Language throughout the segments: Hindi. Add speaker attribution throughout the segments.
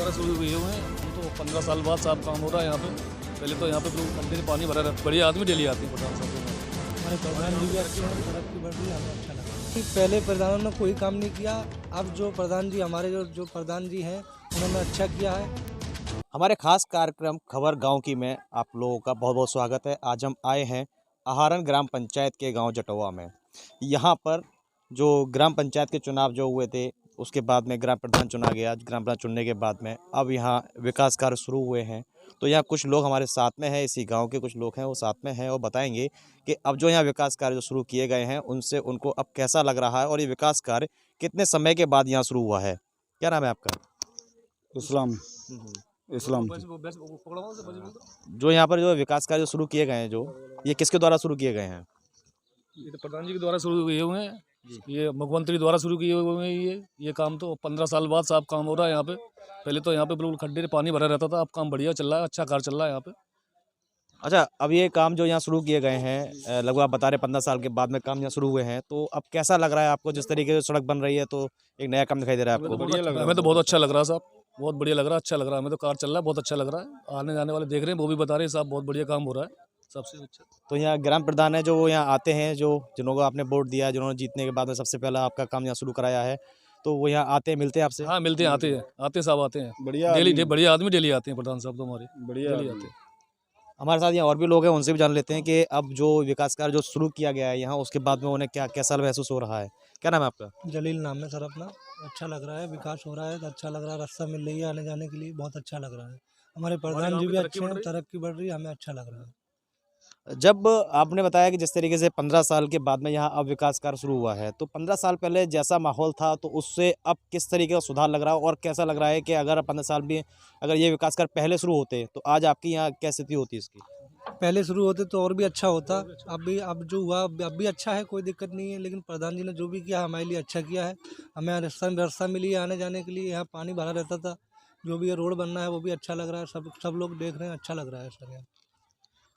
Speaker 1: द्वारा शुरू हुए हुए हैं। हम तो 15 साल बाद साहब काम हो रहा है यहाँ पे। पहले तो यहाँ पे कंटिन्यू पानी भरा रहता, बढ़िया आदमी डेली आते हैं प्रधान साहब को।
Speaker 2: हमारे प्रधान जी भी अच्छे हैं, सड़क की बढ़ रही है, हमें अच्छा लगा। पहले प्रधानों ने कोई काम नहीं किया, अब जो प्रधान जी हमारे जो प्रधान जी हैं उन्होंने अच्छा किया है।
Speaker 3: हमारे खास कार्यक्रम खबर गांव की में आप लोगों का बहुत बहुत स्वागत है। आज हम आए हैं आहारन ग्राम पंचायत के गांव जटोवा में। यहां पर जो ग्राम पंचायत के चुनाव जो हुए थे उसके बाद में ग्राम प्रधान चुना गया। ग्राम प्रधान चुनने के बाद में अब यहां विकास कार्य शुरू हुए हैं। तो यहाँ कुछ लोग हमारे साथ में हैं, इसी गांव के कुछ लोग हैं वो साथ में हैं और बताएंगे कि अब जो यहाँ विकास कार्य जो शुरू किए गए हैं उनसे उनको अब कैसा लग रहा है और ये विकास कार्य कितने समय के बाद यहाँ शुरू हुआ है। क्या नाम है आपका?
Speaker 4: इस्लाम।
Speaker 3: जो यहाँ पर जो विकास कार्य शुरू किए गए हैं, जो ये किसके द्वारा शुरू किए गए हैं?
Speaker 1: ये तो प्रधान जी के द्वारा शुरू हुए हुए हैं, ये मुख्यमंत्री द्वारा शुरू किए हुए हैं। ये काम तो 15 साल बाद साहब काम हो रहा है यहाँ पे। पहले तो यहाँ पे बिल्कुल खड्डे पानी भरा रहता था, अब काम बढ़िया चल रहा है, अच्छा कार्य चल रहा है यहाँ पे।
Speaker 3: अच्छा, अब ये काम जो यहाँ शुरू किए गए हैं लगभग आप बता रहे 15 साल के बाद में काम यहाँ शुरू हुए हैं, तो अब कैसा लग रहा है आपको? जिस तरीके से सड़क बन रही है तो एक नया काम दिखाई दे रहा है आपको?
Speaker 1: हमें तो बहुत अच्छा लग रहा है साहब, बहुत बढ़िया लग रहा है, अच्छा लग रहा है हमें तो। कार्य चल रहा है, बहुत अच्छा लग रहा है। आने जाने वाले देख रहे हैं, वो भी बता रहे हैं साहब बहुत बढ़िया काम हो रहा है, सबसे अच्छा।
Speaker 3: तो यहाँ ग्राम प्रधान है जो वो यहाँ आते हैं, जो जिनको आपने वोट दिया, जिन्होंने जीतने के बाद में सबसे पहला आपका काम यहाँ शुरू कराया है, तो वो यहाँ आते हैं, मिलते हैं आपसे?
Speaker 1: हाँ मिलते हैं, आते हैं साहब, आते हैं
Speaker 4: बढ़िया
Speaker 1: डेली, बढ़िया आदमी डेली आते हैं प्रधान साहब तो हमारे,
Speaker 4: बढ़िया
Speaker 1: डेली आते हैं।
Speaker 3: हमारे साथ यहाँ और भी लोग हैं, उनसे भी जान लेते हैं कि अब जो विकास कार्य जो शुरू किया गया है यहाँ, उसके बाद में उन्हें क्या कैसा महसूस हो रहा है। क्या नाम है आपका?
Speaker 2: जलील नाम है सर अपना। अच्छा लग रहा है, विकास हो रहा है तो अच्छा लग रहा है, रास्ता मिल रही है आने जाने के लिए, बहुत अच्छा लग रहा है। हमारे प्रधान जी भी अच्छे हैं, तरक्की बढ़ रही है, हमें अच्छा लग रहा है।
Speaker 3: जब आपने बताया कि जिस तरीके से 15 साल के बाद में यहाँ अब विकास कार्य शुरू हुआ है, तो 15 साल पहले जैसा माहौल था तो उससे अब किस तरीके का सुधार लग रहा है और कैसा लग रहा है कि अगर 15 साल भी अगर ये विकास कार्य पहले शुरू होते तो आज आपकी यहाँ क्या स्थिति होती इसकी?
Speaker 2: पहले शुरू होते तो और भी अच्छा होता। अब जो हुआ अब भी अच्छा है, कोई दिक्कत नहीं है, लेकिन प्रधान जी ने जो भी किया हमारे लिए अच्छा किया है। हमें रास्ता मिली है आने जाने के लिए, यहाँ पानी भरा रहता था, जो भी ये रोड बनना है वो भी अच्छा लग रहा है। सब लोग देख रहे हैं, अच्छा लग रहा है सर।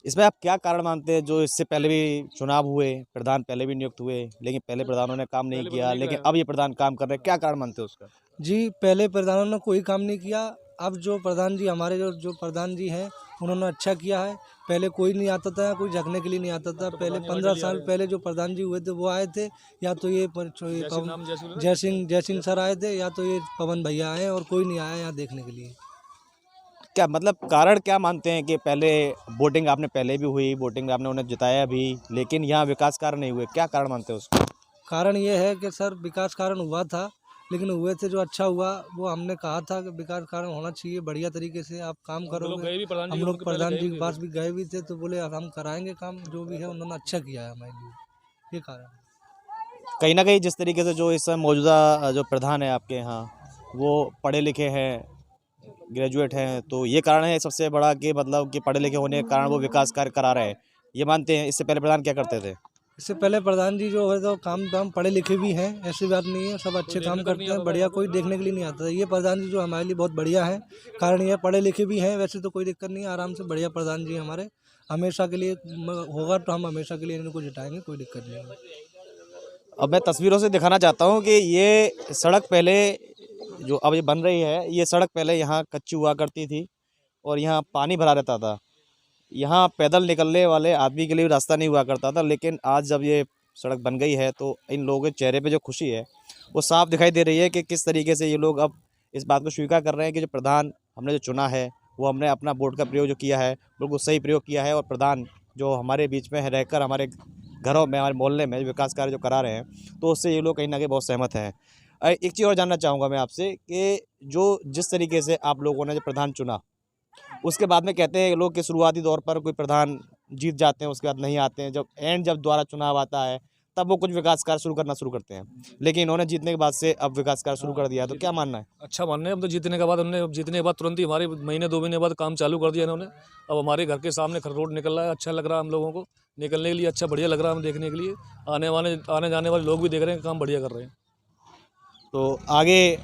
Speaker 3: इसमें आप क्या कारण मानते हैं? जो इससे पहले भी चुनाव हुए, प्रधान पहले भी नियुक्त हुए, लेकिन पहले प्रधानों ने काम नहीं किया, लेकिन अब ये प्रधान काम कर रहे हैं, क्या कारण मानते हैं उसका?
Speaker 2: जी, पहले प्रधानों ने कोई काम नहीं किया, अब जो प्रधान जी हमारे जो प्रधान जी हैं उन्होंने अच्छा किया है। पहले कोई नहीं आता था, कोई झकने के लिए नहीं आता था। पहले 15 साल पहले जो प्रधान जी हुए थे वो आए थे, या तो ये जय सिंह सर आए थे, या तो ये पवन भैया आए, और कोई नहीं आया यहाँ देखने के लिए।
Speaker 3: क्या मतलब कारण क्या मानते हैं कि पहले वोटिंग आपने पहले भी हुई, वोटिंग आपने उन्हें जिताया भी, लेकिन यहाँ विकास कार्य नहीं हुए, क्या कारण मानते हैं उसको?
Speaker 2: कारण ये है कि सर विकास कारण हुआ था, लेकिन हुए थे जो अच्छा हुआ, वो हमने कहा था कि विकास कारण होना चाहिए, बढ़िया तरीके से आप काम करोगे। हम लोग प्रधान जी के पास भी गए भी थे तो बोले हम कराएंगे काम, जो भी है उन्होंने अच्छा किया है हमारे लिए, ये कारण।
Speaker 3: कहीं ना कहीं जिस तरीके से जो इस समय मौजूदा जो प्रधान है आपके यहाँ वो पढ़े लिखे हैं, ग्रेजुएट हैं, तो ये कारण है सबसे बड़ा कि मतलब कि पढ़े लिखे होने के कारण वो विकास कार्य करा रहे हैं, ये मानते हैं? इससे पहले प्रधान क्या करते थे?
Speaker 2: इससे पहले प्रधान जी जो है तो काम पढ़े लिखे भी हैं, ऐसी बात नहीं है, सब अच्छे काम करते हैं, बढ़िया, कोई देखने के लिए नहीं आता। ये प्रधान जी जो हमारे लिए बहुत बढ़िया है, कारण ये पढ़े लिखे भी हैं, वैसे तो कोई दिक्कत नहीं है, आराम से बढ़िया प्रधान जी हमारे हमेशा के लिए होगा, तो हम हमेशा के लिए इनको जिताएंगे, कोई दिक्कत नहीं है।
Speaker 3: अब मैं तस्वीरों से दिखाना चाहता हूँ कि ये सड़क पहले जो अब ये बन रही है, ये सड़क पहले यहाँ कच्ची हुआ करती थी और यहाँ पानी भरा रहता था। यहाँ पैदल निकलने वाले आदमी के लिए भी रास्ता नहीं हुआ करता था, लेकिन आज जब ये सड़क बन गई है तो इन लोगों के चेहरे पे जो खुशी है वो साफ दिखाई दे रही है कि किस तरीके से ये लोग अब इस बात को स्वीकार कर रहे हैं कि जो प्रधान हमने जो चुना है वो हमने अपना वोट का प्रयोग जो किया है बिल्कुल सही प्रयोग किया है, और प्रधान जो हमारे बीच में रहकर हमारे घरों में, हमारे मोहल्ले में विकास कार्य जो करा रहे हैं, तो उससे ये लोग कहीं ना कहीं बहुत सहमत हैं। एक चीज़ और जानना चाहूँगा मैं आपसे कि जो जिस तरीके से आप लोगों ने जो प्रधान चुना, उसके बाद में कहते हैं लोग कि शुरुआती दौर पर कोई प्रधान जीत जाते हैं, उसके बाद नहीं आते हैं, जब दोबारा चुनाव आता है तब वो कुछ विकास कार्य शुरू करते हैं, लेकिन इन्होंने जीतने के बाद से अब विकास कार्य शुरू कर दिया, तो क्या मानना है?
Speaker 1: अच्छा मानना है, हम तो जीतने के बाद तुरंत ही हमारे महीने 2 महीने बाद काम चालू कर दिया इन्होंने। अब हमारे घर के सामने रोड निकल रहा है, अच्छा लग रहा है हम लोगों को निकलने के लिए, अच्छा बढ़िया लग रहा है हम देखने के लिए। आने जाने वाले लोग भी देख रहे हैं काम बढ़िया कर रहे हैं।
Speaker 3: तो आगे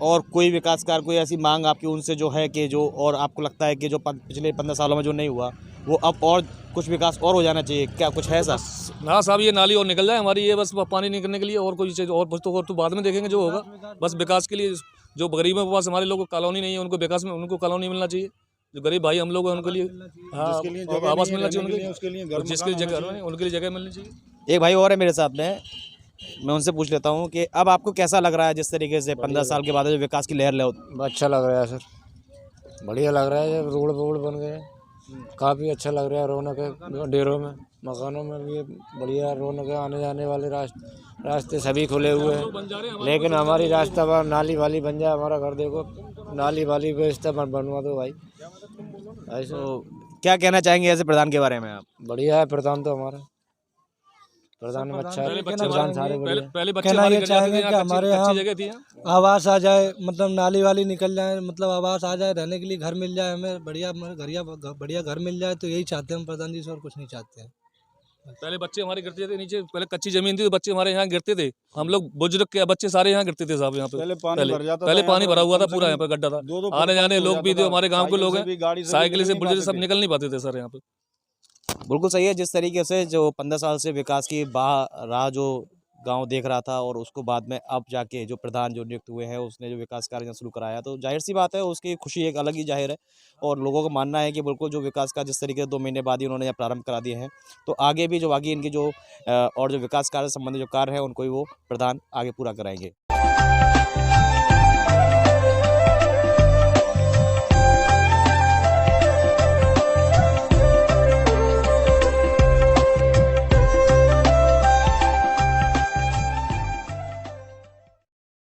Speaker 3: और कोई विकास कार्य, कोई ऐसी मांग आपकी उनसे जो है कि जो और आपको लगता है कि जो पिछले 15 सालों में जो नहीं हुआ वो अब और कुछ विकास और हो जाना चाहिए, क्या कुछ है ऐसा?
Speaker 1: ना साहब, ये नाली और निकल जाए हमारी, ये बस पानी निकलने के लिए, और कोई चीज़ और तो बाद में देखेंगे जो होगा, बस विकास के लिए जो गरीबों के पास हमारे लोगों को कॉलोनी नहीं है, उनको विकास में उनको कॉलोनी मिलना चाहिए। जो गरीब भाई हम लोग हैं उनके लिए हाँ आवास मिलना चाहिए, उनके जिसके लिए जगह उनके लिए जगह मिलनी चाहिए।
Speaker 3: एक भाई और है मेरे साथ में, मैं उनसे पूछ लेता हूँ कि अब आपको कैसा लग रहा है जिस तरीके से 15 साल के बाद जो विकास की लहर
Speaker 4: अच्छा लग रहा है सर, बढ़िया लग रहा है। जब रोड वोड बन गए काफ़ी अच्छा लग रहा है। रौनक है डेरों में, मकानों में भी बढ़िया रौनक है। आने जाने वाले रास्ते सभी खुले हुए हैं, लेकिन हमारी रास्ता पर नाली वाली बन जाए। हमारा घर देखो, नाली वाली व्यवस्था बनवा दो भाई। ऐसे
Speaker 3: तो क्या कहना चाहेंगे ऐसे प्रधान के बारे में आप?
Speaker 4: बढ़िया है प्रधान, तो हमारा प्रधान में अच्छा है। प्रधान सारे बढ़िया।
Speaker 1: पहले बच्चे
Speaker 2: कहना
Speaker 1: हमारे
Speaker 2: ये
Speaker 1: घर जाते
Speaker 2: चाहेंगे
Speaker 1: थे,
Speaker 2: कि हमारे
Speaker 1: अच्छी
Speaker 2: यहाँ
Speaker 1: जगह थी यहाँ।
Speaker 2: आवास आ जाए, मतलब नाली वाली निकल जाए, मतलब आवास आ जाए, रहने के लिए घर मिल जाए, हमें बढ़िया घर मिल जाए। तो यही चाहते हैं हम प्रधान जी से, और कुछ नहीं चाहते हैं।
Speaker 1: पहले बच्चे हमारे गिरते थे नीचे, पहले कच्ची जमीन थी तो बच्चे हमारे यहाँ गिरते थे। हम लोग बुजुर्ग के बच्चे सारे यहाँ गिरते थे साहब। यहाँ पे पहले पानी भरा हुआ था पूरा, यहाँ पे गड्ढा था। आने जाने लोग भी थे, हमारे गाँव के लोग हैं, साइकिल से बुजुर्ग सब निकल नहीं पाते थे सर यहाँ पे।
Speaker 3: बिल्कुल सही है। जिस तरीके से जो 15 साल से विकास की राह जो गांव देख रहा था, और उसको बाद में अब जाके जो प्रधान जो नियुक्त हुए हैं उसने जो विकास कार्य शुरू कराया, तो जाहिर सी बात है उसकी खुशी एक अलग ही जाहिर है। और लोगों का मानना है कि बिल्कुल जो विकास का जिस तरीके से 2 महीने बाद ही उन्होंने प्रारंभ करा दिए हैं, तो आगे भी जो आगे इनकी जो और जो विकास कार्य संबंधी जो कार्य है उनको ही वो प्रधान आगे पूरा कराएंगे।